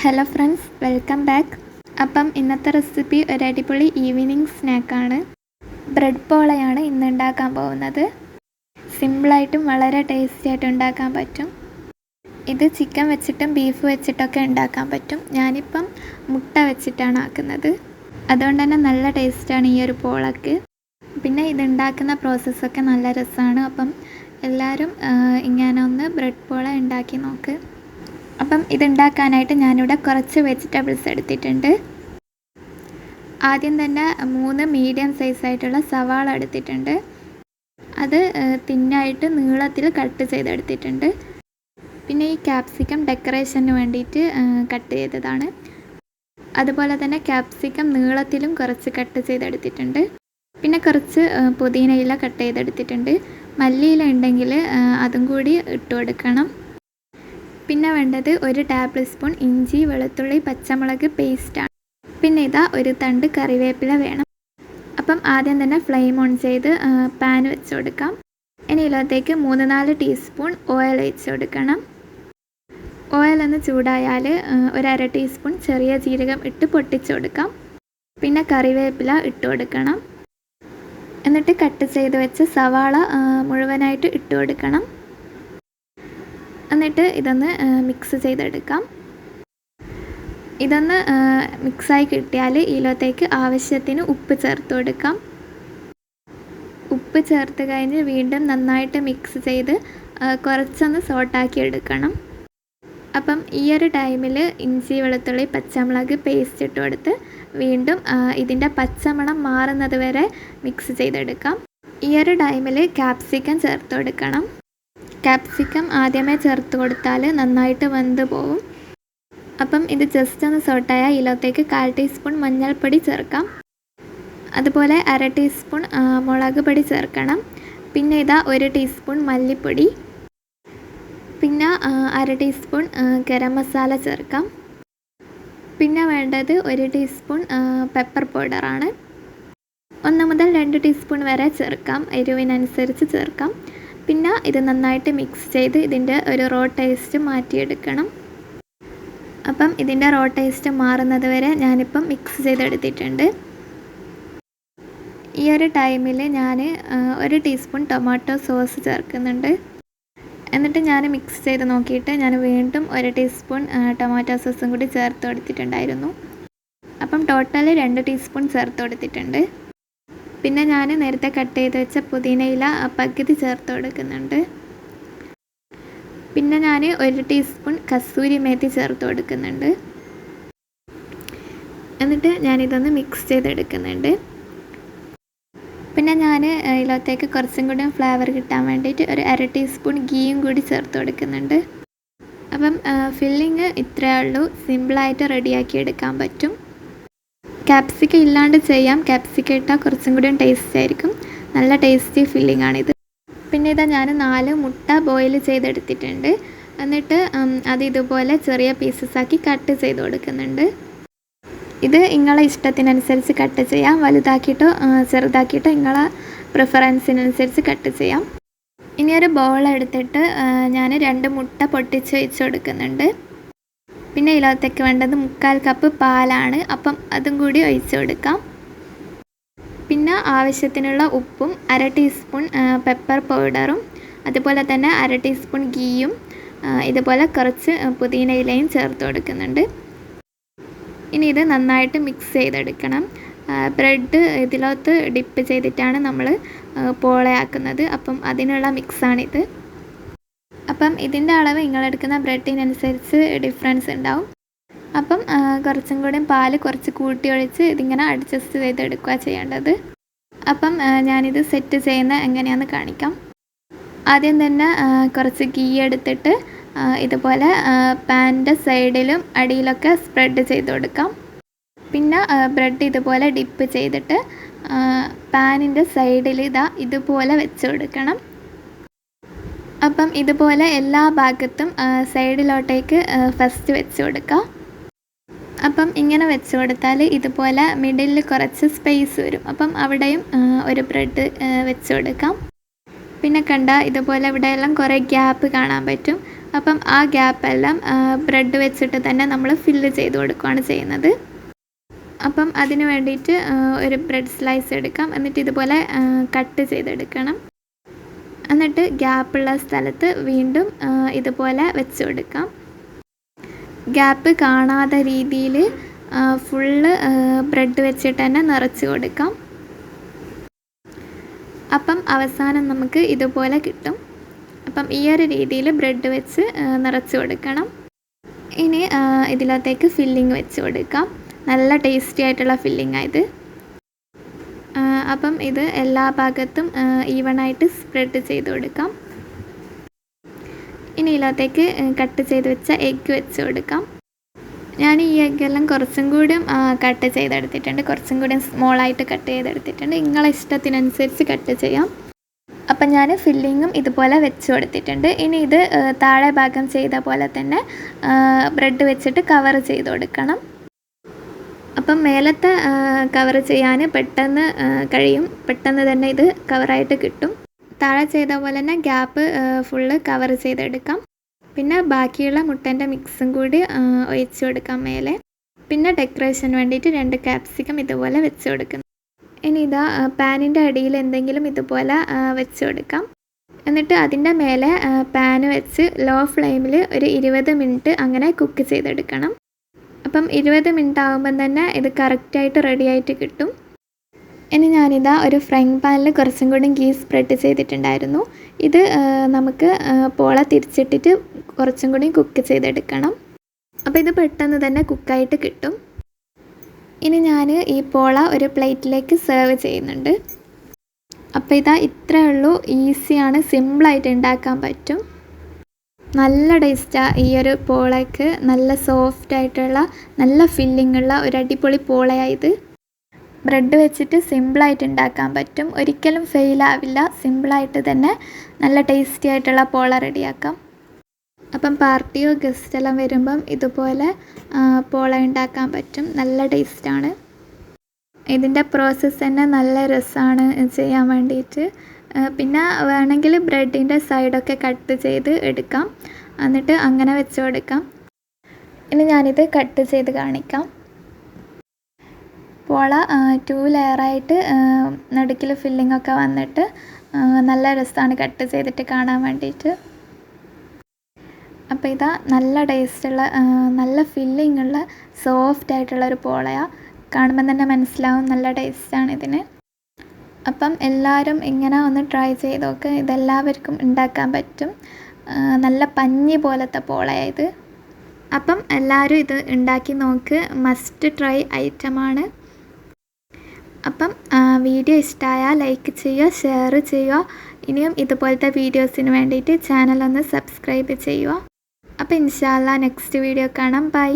Hello friends, welcome back. അപ്പം ഇന്നത്തെ recipe ഒരു അടിപൊളി ഈവനിങ് സ്നാക്കാണ്. ബ്രെഡ് പോളയാണ് ഇന്ന് ഉണ്ടാക്കാൻ പോകുന്നത്. സിമ്പിളായിട്ടും വളരെ ടേസ്റ്റി ആയിട്ട് ഉണ്ടാക്കാൻ പറ്റും. ഇത് ചിക്കൻ വെച്ചിട്ടും ബീഫ് വെച്ചിട്ടൊക്കെ ഉണ്ടാക്കാൻ പറ്റും. ഞാനിപ്പം മുട്ട വെച്ചിട്ടാണ് ആക്കുന്നത്. അതുകൊണ്ട് തന്നെ നല്ല ടേസ്റ്റാണ് ഈ ഒരു പോളക്ക്. പിന്നെ ഇതുണ്ടാക്കുന്ന പ്രോസസ്സൊക്കെ നല്ല രസമാണ്. അപ്പം എല്ലാവരും ഇങ്ങനെ ഒന്ന് ബ്രെഡ് പോള ഉണ്ടാക്കി നോക്ക്. അപ്പം ഇതുണ്ടാക്കാനായിട്ട് ഞാനിവിടെ കുറച്ച് വെജിറ്റബിൾസ് എടുത്തിട്ടുണ്ട്. ആദ്യം തന്നെ 3 മീഡിയം സൈസായിട്ടുള്ള സവാള എടുത്തിട്ടുണ്ട്. അത് തിന്നായിട്ട് നീളത്തിൽ കട്ട് ചെയ്തെടുത്തിട്ടുണ്ട്. പിന്നെ ഈ ക്യാപ്സിക്കം ഡെക്കറേഷന് വേണ്ടിയിട്ട് കട്ട് ചെയ്തതാണ്. അതുപോലെ തന്നെ ക്യാപ്സിക്കം നീളത്തിലും കുറച്ച് കട്ട് ചെയ്തെടുത്തിട്ടുണ്ട്. പിന്നെ കുറച്ച് പുതിനയില കട്ട് ചെയ്തെടുത്തിട്ടുണ്ട്. മല്ലിയില ഉണ്ടെങ്കിൽ അതും കൂടി ഇട്ട് കൊടുക്കണം. പിന്നെ വേണ്ടത് 1 ടേബിൾ സ്പൂൺ ഇഞ്ചി വെളുത്തുള്ളി പച്ചമുളക് പേസ്റ്റാണ്. പിന്നെ ഇതാ ഒരു തണ്ട് കറിവേപ്പില വേണം. അപ്പം ആദ്യം തന്നെ ഫ്ലെയിം ഓൺ ചെയ്ത് പാൻ വെച്ച് കൊടുക്കാം. ഇനി ഇതിലേക്ക് 3-4 ടീസ്പൂൺ ഓയിൽ ഒഴിച്ച് കൊടുക്കണം. ഓയിൽ ഒന്ന് ചൂടായാൽ 1/2 ടീസ്പൂൺ ചെറിയ ജീരകം ഇട്ട് പൊട്ടിച്ച് കൊടുക്കാം. പിന്നെ കറിവേപ്പില ഇട്ട് കൊടുക്കണം. എന്നിട്ട് കട്ട് ചെയ്ത് വെച്ച് സവാള മുഴുവനായിട്ട് ഇട്ട് കൊടുക്കണം. എന്നിട്ട് ഇതൊന്ന് മിക്സ് ചെയ്തെടുക്കാം. ഇതൊന്ന് മിക്സായി കിട്ടിയാൽ ഇതിലേക്ക് ആവശ്യത്തിന് ഉപ്പ് ചേർത്ത് കൊടുക്കാം. ഉപ്പ് ചേർത്ത് കഴിഞ്ഞ് വീണ്ടും നന്നായിട്ട് മിക്സ് ചെയ്ത് കുറച്ചൊന്ന് സോട്ടാക്കി എടുക്കണം. അപ്പം ഈ ഒരു ടൈമിൽ ഇഞ്ചി വെളുത്തുള്ളി പച്ചമുളക് പേസ്റ്റ് ഇട്ട് കൊടുത്ത് വീണ്ടും ഇതിൻ്റെ പച്ചമണം മാറുന്നത് വരെ മിക്സ് ചെയ്തെടുക്കാം. ഈ ഒരു ടൈമിൽ ക്യാപ്സിക്കം ചേർത്ത് കൊടുക്കണം. ക്യാപ്സിക്കം ആദ്യമേ ചേർത്ത് കൊടുത്താൽ നന്നായിട്ട് വെന്ത് പോകും. അപ്പം ഇത് ജസ്റ്റ് ഒന്ന് സോട്ടായ ഇതിലേക്ക് 1/4 ടീസ്പൂൺ മഞ്ഞൾപ്പൊടി ചേർക്കാം. അതുപോലെ 1/2 ടീസ്പൂൺ മുളക് പൊടി ചേർക്കണം. പിന്നെ ഇതാ 1 ടീസ്പൂൺ മല്ലിപ്പൊടി, പിന്നെ 1/2 ടീസ്പൂൺ ഗരം മസാല ചേർക്കാം. പിന്നെ വേണ്ടത് 1 ടീസ്പൂൺ പെപ്പർ പൗഡറാണ്. 1 മുതൽ 2 ടീസ്പൂൺ വരെ ചേർക്കാം, എരിവിനനുസരിച്ച് ചേർക്കാം. പിന്നെ ഇത് നന്നായിട്ട് മിക്സ് ചെയ്ത് ഇതിൻ്റെ ഒരു റോ ടേസ്റ്റ് മാറ്റിയെടുക്കണം. അപ്പം ഇതിൻ്റെ റോ ടേസ്റ്റ് മാറുന്നത് വരെ ഞാനിപ്പം മിക്സ് ചെയ്തെടുത്തിട്ടുണ്ട്. ഈ ഒരു ടൈമിൽ ഞാൻ 1 ടീസ്പൂൺ ടൊമാറ്റോ സോസ് ചേർക്കുന്നുണ്ട്. എന്നിട്ട് ഞാൻ മിക്സ് ചെയ്ത് നോക്കിയിട്ട് ഞാൻ വീണ്ടും 1 ടീസ്പൂൺ ടൊമാറ്റോ സോസും കൂടി ചേർത്ത് കൊടുത്തിട്ടുണ്ടായിരുന്നു. അപ്പം ടോട്ടൽ 2 ടീസ്പൂൺ ചേർത്ത് കൊടുത്തിട്ടുണ്ട്. പിന്നെ ഞാൻ നേരത്തെ കട്ട് ചെയ്ത് വെച്ച പുതിനയില പകുതി ചേർത്ത് കൊടുക്കുന്നുണ്ട്. പിന്നെ ഞാൻ 1 ടീസ്പൂൺ കസൂരി മേത്തി ചേർത്ത് കൊടുക്കുന്നുണ്ട്. എന്നിട്ട് ഞാനിതൊന്ന് മിക്സ് ചെയ്തെടുക്കുന്നുണ്ട്. പിന്നെ ഞാൻ ഇതിലേക്ക് കുറച്ചും കൂടി ഫ്ലേവർ കിട്ടാൻ വേണ്ടിയിട്ട് 1/2 ടീസ്പൂൺ ഗീയും കൂടി ചേർത്ത് കൊടുക്കുന്നുണ്ട്. അപ്പം ഫില്ലിങ് ഇത്രയേ ഉള്ളൂ. സിമ്പിളായിട്ട് റെഡിയാക്കി എടുക്കാൻ പറ്റും. ക്യാപ്സിക്കം ഇല്ലാണ്ട് ചെയ്യാം. ക്യാപ്സിക്കം ഇട്ടാൽ കുറച്ചും കൂടി ടേസ്റ്റ് ആയിരിക്കും. നല്ല ടേസ്റ്റി ഫില്ലിംഗ് ആണിത്. പിന്നെ ഇതാ ഞാൻ 4 മുട്ട ബോയിൽ ചെയ്തെടുത്തിട്ടുണ്ട്. എന്നിട്ട് അത് ഇതുപോലെ ചെറിയ പീസസ് ആക്കി കട്ട് ചെയ്ത് കൊടുക്കുന്നുണ്ട്. ഇത് നിങ്ങളെ ഇഷ്ടത്തിനനുസരിച്ച് കട്ട് ചെയ്യാം. വലുതാക്കിയിട്ടോ ചെറുതാക്കിയിട്ടോ നിങ്ങളെ പ്രിഫറൻസിനനുസരിച്ച് കട്ട് ചെയ്യാം. ഇനി ഒരു ബൗൾ എടുത്തിട്ട് ഞാൻ 2 മുട്ട പൊട്ടിച്ച് വെച്ച് കൊടുക്കുന്നുണ്ട്. പിന്നെ ഇതിലേക്ക് വേണ്ടത് 1/4 കപ്പ് പാലാണ്. അപ്പം അതും കൂടി ഒഴിച്ച് കൊടുക്കാം. പിന്നെ ആവശ്യത്തിനുള്ള ഉപ്പും 1/2 ടീസ്പൂൺ പെപ്പർ പൗഡറും അതുപോലെ തന്നെ 1/2 ടീസ്പൂൺ ഗീയും ഇതുപോലെ കുറച്ച് പുതിനയിലയും ചേർത്ത് കൊടുക്കുന്നുണ്ട്. ഇനി ഇത് നന്നായിട്ട് മിക്സ് ചെയ്തെടുക്കണം. ബ്രെഡ് ഇതിലോട്ട് ഡിപ്പ് ചെയ്തിട്ടാണ് നമ്മൾ പോളയാക്കുന്നത്. അപ്പം അതിനുള്ള മിക്സാണിത്. അപ്പം ഇതിൻ്റെ അളവ് നിങ്ങളെടുക്കുന്ന ബ്രെഡിനനുസരിച്ച് ഡിഫറൻസ് ഉണ്ടാവും. അപ്പം കുറച്ചും കൂടി പാൽ കുറച്ച് കൂട്ടി ഒഴിച്ച് ഇതിങ്ങനെ അഡ്ജസ്റ്റ് ചെയ്തെടുക്കുക ചെയ്യേണ്ടത്. അപ്പം ഞാനിത് സെറ്റ് ചെയ്യുന്ന എങ്ങനെയാണെന്ന് കാണിക്കാം. ആദ്യം തന്നെ കുറച്ച് ഗീ എടുത്തിട്ട് ഇതുപോലെ പാനിൻ്റെ സൈഡിലും അടിയിലൊക്കെ സ്പ്രെഡ് ചെയ്ത് കൊടുക്കാം. പിന്നെ ബ്രെഡ് ഇതുപോലെ ഡിപ്പ് ചെയ്തിട്ട് പാനിൻ്റെ സൈഡിൽ ഇതുപോലെ വെച്ച് കൊടുക്കണം. അപ്പം ഇതുപോലെ എല്ലാ ഭാഗത്തും സൈഡിലോട്ടേക്ക് ഫസ്റ്റ് വെച്ച് കൊടുക്കാം. അപ്പം ഇങ്ങനെ വെച്ച് കൊടുത്താൽ ഇതുപോലെ മിഡിലിൽ കുറച്ച് സ്പേസ് വരും. അപ്പം അവിടെയും ഒരു ബ്രെഡ് വെച്ച് കൊടുക്കാം. പിന്നെ കണ്ട ഇതുപോലെ ഇവിടെയെല്ലാം കുറേ ഗ്യാപ്പ് കാണാൻ പറ്റും. അപ്പം ആ ഗ്യാപ്പെല്ലാം ബ്രെഡ് വെച്ചിട്ട് തന്നെ നമ്മൾ ഫില്ല് ചെയ്ത് കൊടുക്കുകയാണ് ചെയ്യുന്നത്. അപ്പം അതിന് വേണ്ടിയിട്ട് ഒരു ബ്രെഡ് സ്ലൈസ് എടുക്കാം. എന്നിട്ട് ഇതുപോലെ കട്ട് ചെയ്തെടുക്കണം. എന്നിട്ട് ഗ്യാപ്പുള്ള സ്ഥലത്ത് വീണ്ടും ഇതുപോലെ വെച്ച് കൊടുക്കാം. ഗ്യാപ്പ് കാണാത്ത രീതിയിൽ ഫുള്ള് ബ്രെഡ് വെച്ചിട്ട് തന്നെ നിറച്ച് കൊടുക്കാം. അപ്പം അവസാനം നമുക്ക് ഇതുപോലെ കിട്ടും. അപ്പം ഈ ഒരു രീതിയിൽ ബ്രെഡ് വെച്ച് നിറച്ച് കൊടുക്കണം. ഇനി ഇതിലത്തേക്ക് ഫില്ലിങ് വെച്ച് കൊടുക്കാം. നല്ല ടേസ്റ്റി ആയിട്ടുള്ള ഫില്ലിങ്ങാണ് ഇത്. അപ്പം ഇത് എല്ലാ ഭാഗത്തും ഈവണായിട്ട് സ്പ്രെഡ് ചെയ്ത് കൊടുക്കാം. ഇനി ഇതിലത്തേക്ക് കട്ട് ചെയ്ത് വെച്ച എഗ്ഗ് വെച്ച് കൊടുക്കാം. ഞാൻ ഈ എഗ്ഗെല്ലാം കുറച്ചും കൂടി കട്ട് ചെയ്തെടുത്തിട്ടുണ്ട്. കുറച്ചും കൂടി സ്മോളായിട്ട് കട്ട് ചെയ്തെടുത്തിട്ടുണ്ട്. നിങ്ങളെ ഇഷ്ടത്തിനനുസരിച്ച് കട്ട് ചെയ്യാം. അപ്പം ഞാൻ ഫില്ലിങ്ങും ഇതുപോലെ വെച്ച് കൊടുത്തിട്ടുണ്ട്. ഇനി ഇത് താഴെ ഭാഗം ചെയ്ത പോലെ തന്നെ ബ്രെഡ് വെച്ചിട്ട് കവർ ചെയ്ത് കൊടുക്കണം. അപ്പം മേലത്തെ കവർ ചെയ്യാൻ പെട്ടെന്ന് കഴിയും. പെട്ടെന്ന് തന്നെ ഇത് കവറായിട്ട് കിട്ടും. താഴെ ചെയ്ത പോലെ തന്നെ ഗ്യാപ്പ് ഫുള്ള് കവർ ചെയ്തെടുക്കാം. പിന്നെ ബാക്കിയുള്ള മുട്ടേൻ്റെ മിക്സും കൂടി ഒഴിച്ച് കൊടുക്കാം മേലെ. പിന്നെ ഡെക്കറേഷന് വേണ്ടിയിട്ട് 2 ക്യാപ്സിക്കം ഇതുപോലെ വെച്ച് കൊടുക്കുന്നു. ഇനി ഇതാ പാനിൻ്റെ അടിയിൽ എന്തെങ്കിലും ഇതുപോലെ വെച്ച് കൊടുക്കാം. എന്നിട്ട് അതിൻ്റെ മേലെ പാന് വെച്ച് ലോ ഫ്ലെയിമിൽ ഒരു 20 മിനിറ്റ് അങ്ങനെ കുക്ക് ചെയ്തെടുക്കണം. അപ്പം 20 മിനിറ്റ് ആകുമ്പം തന്നെ ഇത് കറക്റ്റായിട്ട് റെഡി ആയിട്ട് കിട്ടും. ഇനി ഞാനിതാ ഒരു ഫ്രൈങ് പാനിൽ കുറച്ചും കൂടി ഗീ സ്പ്രെഡ് ചെയ്തിട്ടുണ്ടായിരുന്നു. ഇത് നമുക്ക് പോള തിരിച്ചിട്ടിട്ട് കുറച്ചും കൂടി കുക്ക് ചെയ്തെടുക്കണം. അപ്പോൾ ഇത് പെട്ടെന്ന് തന്നെ കുക്കായിട്ട് കിട്ടും. ഇനി ഞാൻ ഈ പോള ഒരു പ്ലേറ്റിലേക്ക് സെർവ് ചെയ്യുന്നുണ്ട്. അപ്പോൾ ഇതാ ഇത്രയേ ഉള്ളൂ. ഈസിയാണ്, സിമ്പിളായിട്ട് ഉണ്ടാക്കാൻ പറ്റും. നല്ല ടേസ്റ്റാണ് ഈ ഒരു പോളയ്ക്ക്. നല്ല സോഫ്റ്റ് ആയിട്ടുള്ള നല്ല ഫില്ലിംഗ് ഉള്ള ഒരു അടിപൊളി പോളയായത്. ബ്രെഡ് വെച്ചിട്ട് സിമ്പിളായിട്ട് ഉണ്ടാക്കാൻ പറ്റും. ഒരിക്കലും ഫെയിലാവില്ല. സിമ്പിളായിട്ട് തന്നെ നല്ല ടേസ്റ്റി ആയിട്ടുള്ള പോള റെഡിയാക്കാം. അപ്പം പാർട്ടിയോ ഗസ്റ്റെല്ലാം വരുമ്പം ഇതുപോലെ പോള ഉണ്ടാക്കാൻ പറ്റും. നല്ല ടേസ്റ്റാണ്. ഇതിൻ്റെ പ്രോസസ്സ് തന്നെ നല്ല രസമാണ് ചെയ്യാൻ വേണ്ടിയിട്ട്. പിന്നെ വേണമെങ്കിൽ ബ്രെഡിൻ്റെ സൈഡൊക്കെ കട്ട് ചെയ്ത് എടുക്കാം. എന്നിട്ട് അങ്ങനെ വെച്ച് കൊടുക്കാം. ഇനി ഞാനിത് കട്ട് ചെയ്ത് കാണിക്കാം. പോള 2 ലെയറായിട്ട് നടുക്കിൽ ഫില്ലിങ്ങൊക്കെ വന്നിട്ട് നല്ല രസമാണ് കട്ട് ചെയ്തിട്ട് കാണാൻ വേണ്ടിയിട്ട്. അപ്പോൾ ഇതാ നല്ല ടേസ്റ്റുള്ള നല്ല ഫില്ലിങ്ങുള്ള സോഫ്റ്റ് ആയിട്ടുള്ളൊരു പോളയാണ്. കാണുമ്പം തന്നെ മനസ്സിലാവും നല്ല ടേസ്റ്റാണ് ഇതിന്. അപ്പം എല്ലാവരും ഇങ്ങനെ ഒന്ന് ട്രൈ ചെയ്ത് നോക്ക്. ഇതെല്ലാവർക്കും ഉണ്ടാക്കാൻ പറ്റും. നല്ല പഞ്ഞി പോലത്തെ പോളയായത്. അപ്പം എല്ലാവരും ഇത് ഉണ്ടാക്കി നോക്ക്. മസ്റ്റ് ട്രൈ ഐറ്റമാണ്. അപ്പം വീഡിയോ ഇഷ്ടമായാൽ ലൈക്ക് ചെയ്യുക, ഷെയർ ചെയ്യുക. ഇനിയും ഇതുപോലത്തെ വീഡിയോസിന് വേണ്ടിയിട്ട് ചാനൽ ഒന്ന് സബ്സ്ക്രൈബ് ചെയ്യുക. അപ്പോൾ ഇൻഷാ അല്ലാ നെക്സ്റ്റ് വീഡിയോ കാണാം. ബൈ.